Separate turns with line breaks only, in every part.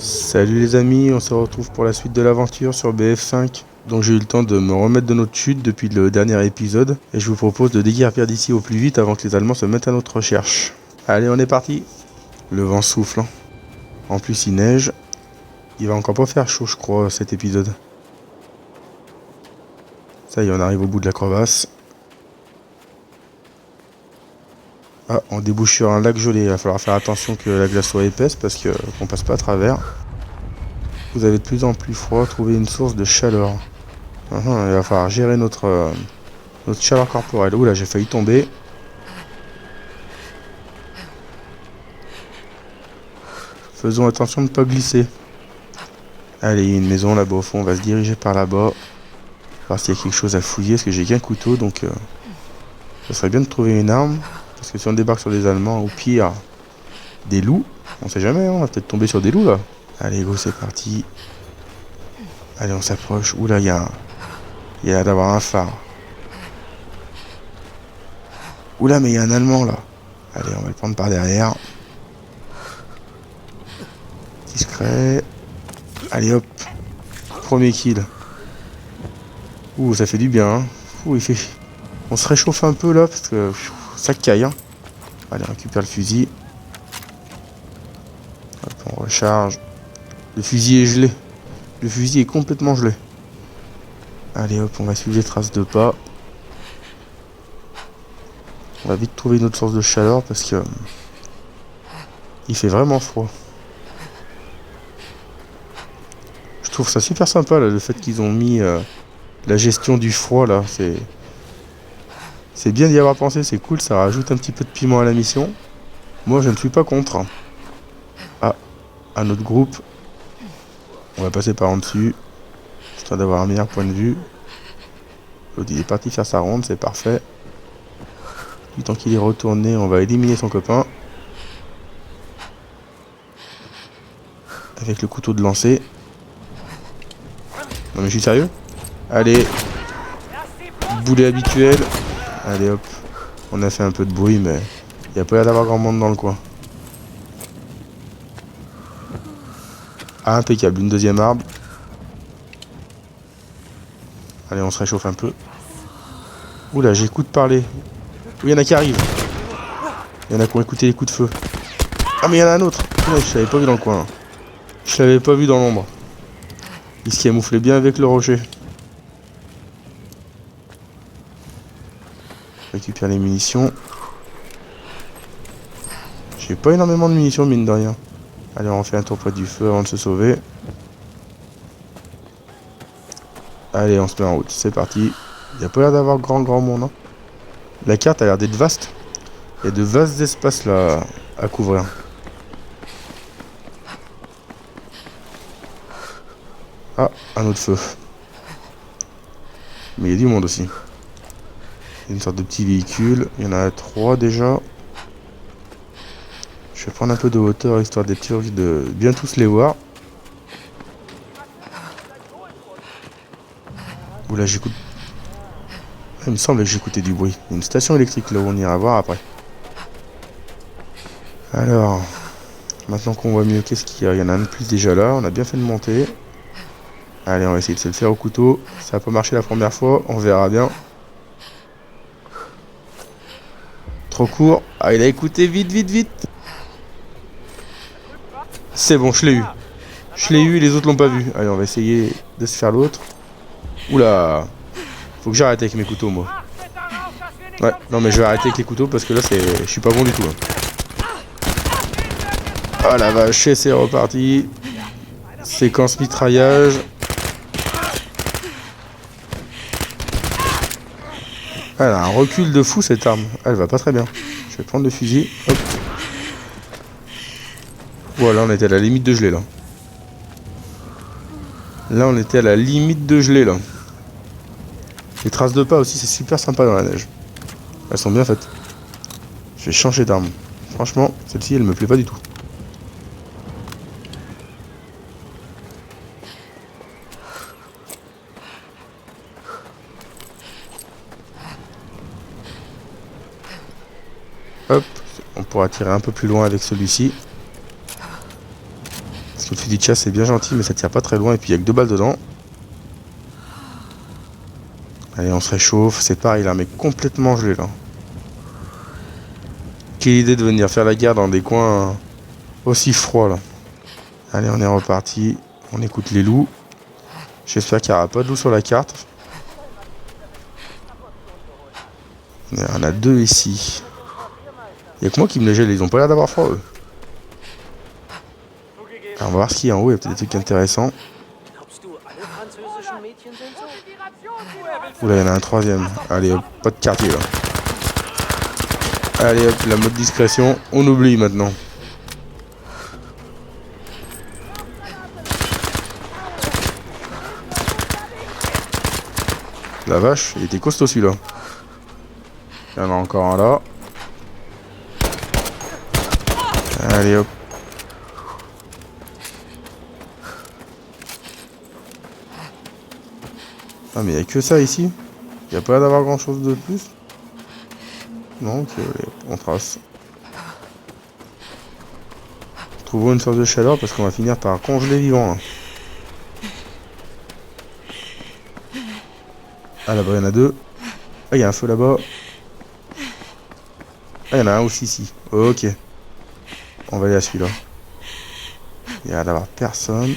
Salut les amis, on se retrouve pour la suite de l'aventure sur BF5. Donc j'ai eu le temps de me remettre de notre chute depuis le dernier épisode. Et je vous propose de déguerpir d'ici au plus vite avant que les Allemands se mettent à notre recherche. Allez, on est parti. Le vent souffle. En plus il neige. Il va encore pas faire chaud je crois cet épisode. Ça y est, on arrive au bout de la crevasse. Ah, on débouche sur un lac gelé. Il va falloir faire attention que la glace soit épaisse parce qu'on passe pas à travers. Vous avez de plus en plus froid, trouver une source de chaleur. Il va falloir gérer notre chaleur corporelle. Oula, j'ai failli tomber. Faisons attention de ne pas glisser. Allez, il y a une maison là-bas au fond, on va se diriger par là-bas. Voir s'il y a quelque chose à fouiller, parce que j'ai qu'un couteau, donc ça serait bien de trouver une arme. Parce que si on débarque sur des Allemands, au pire, des loups, on sait jamais, hein, on va peut-être tomber sur des loups là. Allez, go, c'est parti. Allez, on s'approche. Oula, il y a l'air d'avoir un phare. Oula, mais il y a un Allemand là. Allez, on va le prendre par derrière. Discret. Allez hop. Premier kill. Ouh, ça fait du bien. Hein. Ouh, il fait... On se réchauffe un peu là parce que ça caille. Hein. Allez, on récupère le fusil. Hop, on recharge. Le fusil est gelé. Le fusil est complètement gelé. Allez hop, on va suivre les traces de pas. On va vite trouver une autre source de chaleur parce que il fait vraiment froid. Je trouve ça super sympa là, le fait qu'ils ont mis la gestion du froid là. C'est bien d'y avoir pensé, c'est cool, ça rajoute un petit peu de piment à la mission. Moi je ne suis pas contre. Ah, un autre groupe. On va passer par en dessus, histoire d'avoir un meilleur point de vue. L'autre il est parti faire sa ronde, c'est parfait. Lui, tant qu'il est retourné, on va éliminer son copain. Avec le couteau de lancer. Non mais je suis sérieux? Allez. Boulet habituel. Allez hop. On a fait un peu de bruit mais il n'y a pas l'air d'avoir grand monde dans le coin. Ah, impeccable, une deuxième arme. Allez, on se réchauffe un peu. Oula, j'écoute parler. Oui, il y en a qui arrivent. Il y en a qui ont écouté les coups de feu. Ah, mais il y en a un autre. Ouais, je l'avais pas vu dans le coin. Je l'avais pas vu dans l'ombre. Il se camouflait bien avec le rocher. Récupère les munitions. J'ai pas énormément de munitions, mine de rien. Allez, on fait un tour près du feu avant de se sauver. Allez, on se met en route. C'est parti. Il n'y a pas l'air d'avoir grand monde. Hein. La carte a l'air d'être vaste. Il y a de vastes espaces là à couvrir. Ah, un autre feu. Mais il y a du monde aussi. Il y a une sorte de petit véhicule. Il y en a 3 déjà. Je vais prendre un peu de hauteur histoire d'être sûr de bien tous les voir. Oula, j'écoute. Il me semble que j'écoutais du bruit. Il y a une station électrique là où on ira voir après. Alors, maintenant qu'on voit mieux, qu'est-ce qu'il y a? Il y en a un de plus déjà là. On a bien fait de monter. Allez, on va essayer de se le faire au couteau. Ça n'a pas marché la première fois. On verra bien. Trop court. Ah, il a écouté vite. C'est bon, je l'ai eu. Je l'ai eu et les autres l'ont pas vu. Allez, on va essayer de se faire l'autre. Oula. Faut que j'arrête avec mes couteaux, moi. Ouais, non mais je vais arrêter avec les couteaux parce que là, je suis pas bon du tout. Hein. Oh la vache, et c'est reparti. Séquence mitraillage. Elle a un recul de fou cette arme. Elle va pas très bien. Je vais prendre le fusil. Hop. Voilà, on était à la limite de gelée là. Là, on était à la limite de gelée là. Les traces de pas aussi, c'est super sympa dans la neige. Elles sont bien faites. Je vais changer d'arme. Franchement, celle-ci, elle me plaît pas du tout. Hop, on pourra tirer un peu plus loin avec celui-ci. Parce Le fusil de chasse c'est bien gentil mais ça tire pas très loin et puis il y a que 2 balles dedans. Allez, on se réchauffe, c'est pareil là, mais complètement gelé là. Quelle idée de venir faire la guerre dans des coins aussi froids là. Allez, on est reparti, on écoute les loups. J'espère qu'il n'y aura pas de loups sur la carte. Il y en a 2 ici. Il n'y a que moi qui me les gèle, ils ont pas l'air d'avoir froid eux. Alors, on va voir ce qu'il y a en haut, il y a peut-être des trucs intéressants. Oula, il y en a un 3e. Allez hop, pas de quartier là. Allez hop, la mode discrétion, on oublie maintenant. La vache, il était costaud celui-là. Il y en a encore un là. Allez hop. Ah mais il n'y a que ça ici. Il n'y a pas d'avoir grand chose de plus. Non, ok, allez, on trace. Trouvons une source de chaleur parce qu'on va finir par congeler vivant. Là. Ah là-bas il y en a 2. Ah il y a un feu là-bas. Ah il y en a un aussi ici. Ok. On va aller à celui-là. Il y a l'air d'avoir personne.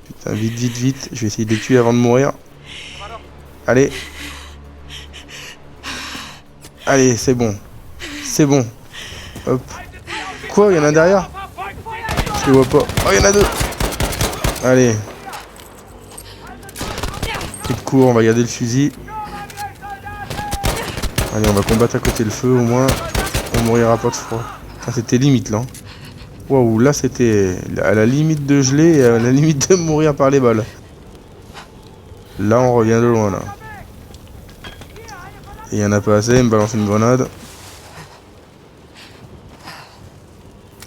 Putain, vite, vite, vite. Je vais essayer de les tuer avant de mourir. Allez. Allez, c'est bon. C'est bon. Hop. Quoi, il y en a un derrière? Je les vois pas. Oh, il y en a 2. Allez. Pris de court, on va garder le fusil. Allez, on va combattre à côté le feu au moins. On mourira pas de froid. Ah, c'était limite là. Waouh, là c'était à la limite de geler et à la limite de mourir par les balles. Là on revient de loin là. Et il y en a pas assez, il me balance une grenade.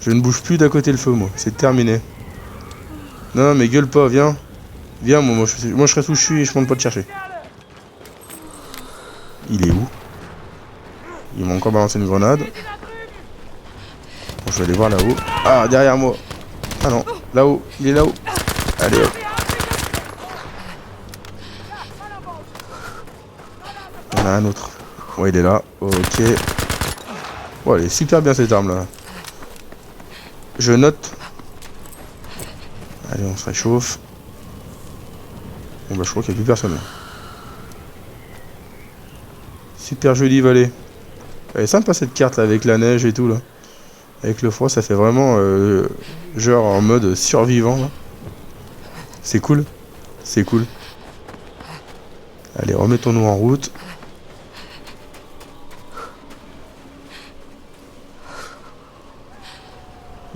Je ne bouge plus d'à côté le feu moi, c'est terminé. Non mais gueule pas, viens. Viens moi je reste où je suis et je demande pas de chercher. Il est où? Il m'a encore balancé une grenade. Bon, je vais aller voir là-haut. Ah, derrière moi. Ah non, là-haut, il est là-haut. Allez hop. Il y en a un autre. Ouais, il est là. Ok. Ouais, elle est super bien cette arme là. Je note. Allez, on se réchauffe. Bon bah je crois qu'il n'y a plus personne là. Super jolie vallée. Elle est sympa cette carte là avec la neige et tout là. Avec le froid ça fait vraiment genre en mode survivant là. C'est cool. C'est cool. Allez, remettons-nous en route.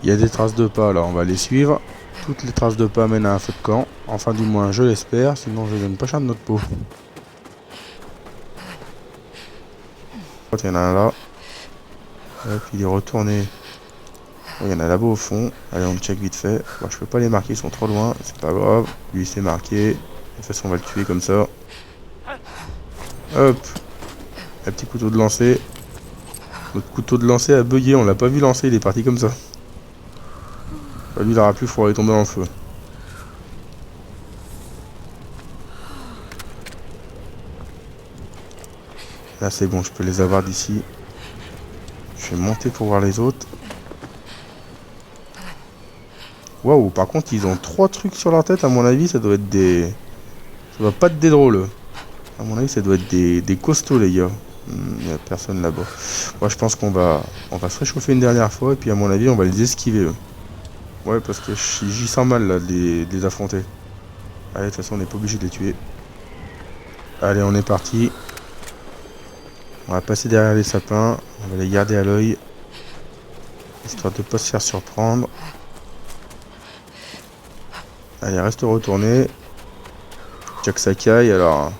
Il y a des traces de pas là, on va les suivre. Toutes les traces de pas mènent à un feu de camp. Enfin du moins je l'espère, sinon je donne pas cher de notre peau. Il y en a un là. Hop, il est retourné. Oh, il y en a là-bas au fond. Allez, on check vite fait. Bon, je peux pas les marquer, ils sont trop loin. C'est pas grave. Lui, c'est marqué. De toute façon, on va le tuer comme ça. Hop. Un petit couteau de lancer. Notre couteau de lancer a bugué. On l'a pas vu lancer. Il est parti comme ça. Lui, il aura plus froid. Il est tombé dans le feu. Là, c'est bon. Je peux les avoir d'ici. Je vais monter pour voir les autres. Waouh, par contre, ils ont 3 trucs sur leur tête. À mon avis, ça doit être des... Ça doit pas être des drôles. À mon avis, ça doit être des costauds, les gars. Il n'y a personne là-bas. Moi, je pense qu'on va se réchauffer une dernière fois. Et puis, à mon avis, on va les esquiver, eux. Ouais, parce que j'y sens mal, là, de les affronter. Allez, de toute façon, on n'est pas obligé de les tuer. Allez, on est parti. On va passer derrière les sapins. On va les garder à l'œil. Histoire de ne pas se faire surprendre. Allez, reste retourné. Jack Sakai, alors...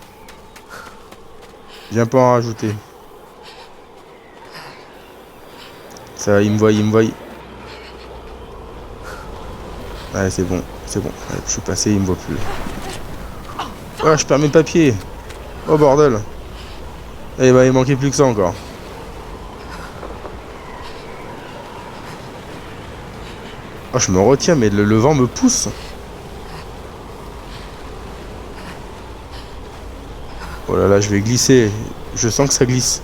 Viens pas en rajouter. Ça, il me voit, il me voit. Allez, c'est bon, c'est bon. Allez, je suis passé, il me voit plus. Ah, je perds mes papiers. Oh, bordel. Eh bah, il manquait plus que ça encore. Oh, je me retiens, mais le vent me pousse. Oh là là, je vais glisser. Je sens que ça glisse.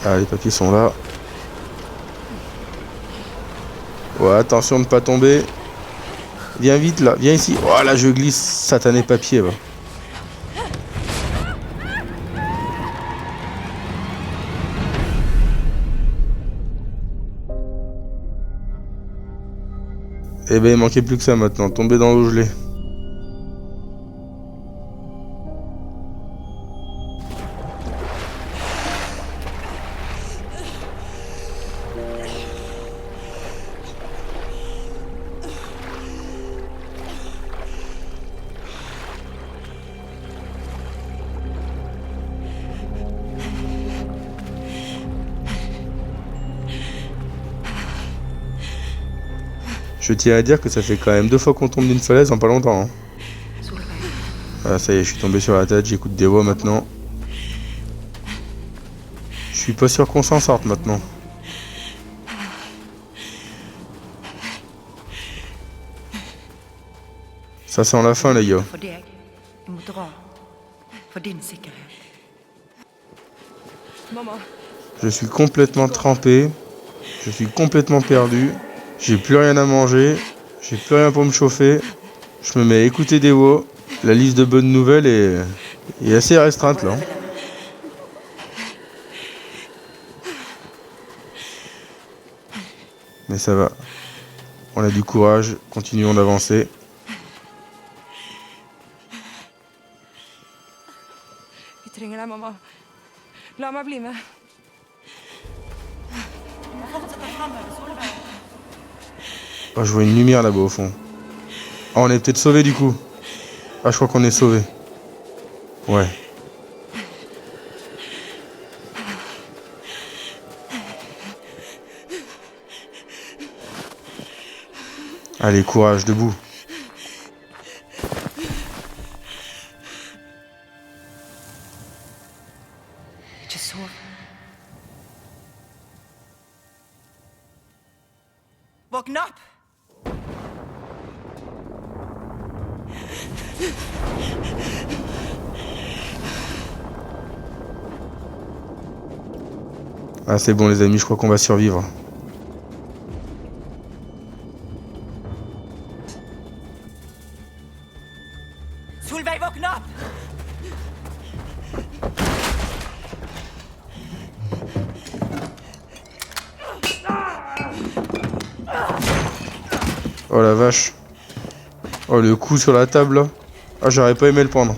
Ah, les papiers sont là. Ouais, attention de ne pas tomber. Viens vite là, viens ici. Oh là, je glisse, satané papier. Va. Eh ben, il manquait plus que ça maintenant. Tomber dans l'eau gelée. Je tiens à dire que ça fait quand même 2 fois qu'on tombe d'une falaise en pas longtemps. Hein. Ah, ça y est, je suis tombé sur la tête, j'écoute des voix maintenant. Je suis pas sûr qu'on s'en sorte maintenant. Ça sent la fin, les gars. Je suis complètement trempé. Je suis complètement perdu. J'ai plus rien à manger. J'ai plus rien pour me chauffer. Je me mets à écouter des voix. La liste de bonnes nouvelles est assez restreinte là. Mais ça va. On a du courage. Continuons d'avancer.
Vi trenger deg, mamma. La meg bli med.
Oh, je vois une lumière là-bas au fond. Oh, on est peut-être sauvés du coup. Ah, je crois qu'on est sauvés. Ouais. Allez, courage, debout.
Ikke sov. Våkn opp!
Ah, c'est bon les amis, je crois qu'on va survivre.
Solveig, våkn opp!
Oh la vache. Oh le coup sur la table là. Ah, j'aurais pas aimé le prendre.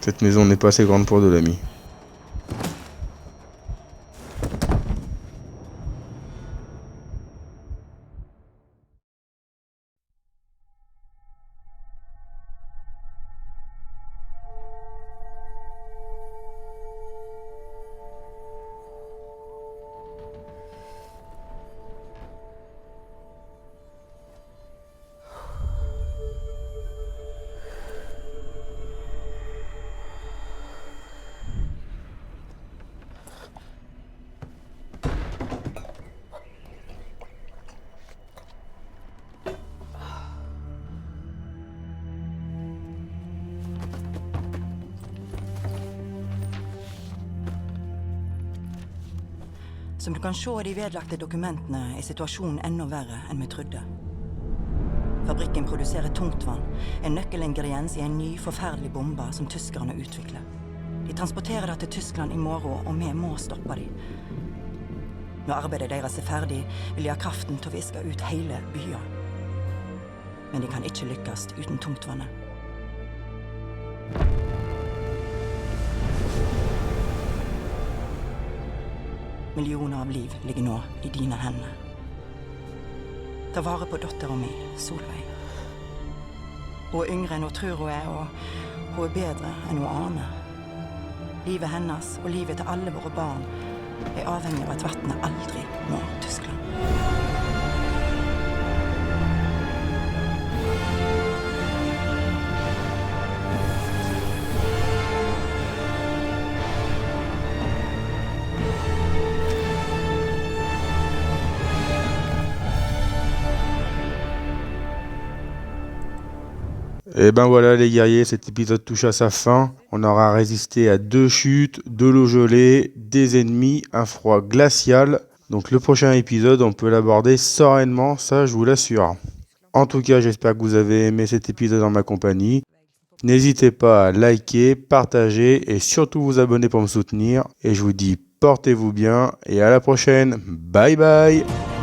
Cette maison n'est pas assez grande pour 2 l'ami.
Som du kan se i de vedlagte dokumentene, er situasjonen enda verre enn vi trodde. Fabrikken produserer tungtvann, en nøkkelingrediens i en ny, forferdelig bombe som tyskerne utvikler. De transporterer det til Tyskland i morgen, og vi må stoppe dem. Når arbeidet deres er ferdig, vil de ha kraften til å viske ut hele byer. Men de kan ikke lykkes uten tungtvannet. Millioner av liv ligger nå i dine hender. Ta vare på datteren min, Solveig. Hun er yngre enn hun tror hun er, og hun er bedre enn hun aner. Livet hennes og livet til alle våre barn er avhengig av at vannet aldri når Tyskland.
Et ben voilà les guerriers, cet épisode touche à sa fin. On aura résisté à 2 chutes, de l'eau gelée, des ennemis, un froid glacial. Donc le prochain épisode, on peut l'aborder sereinement, ça je vous l'assure. En tout cas, j'espère que vous avez aimé cet épisode en ma compagnie. N'hésitez pas à liker, partager et surtout vous abonner pour me soutenir. Et je vous dis portez-vous bien et à la prochaine. Bye bye.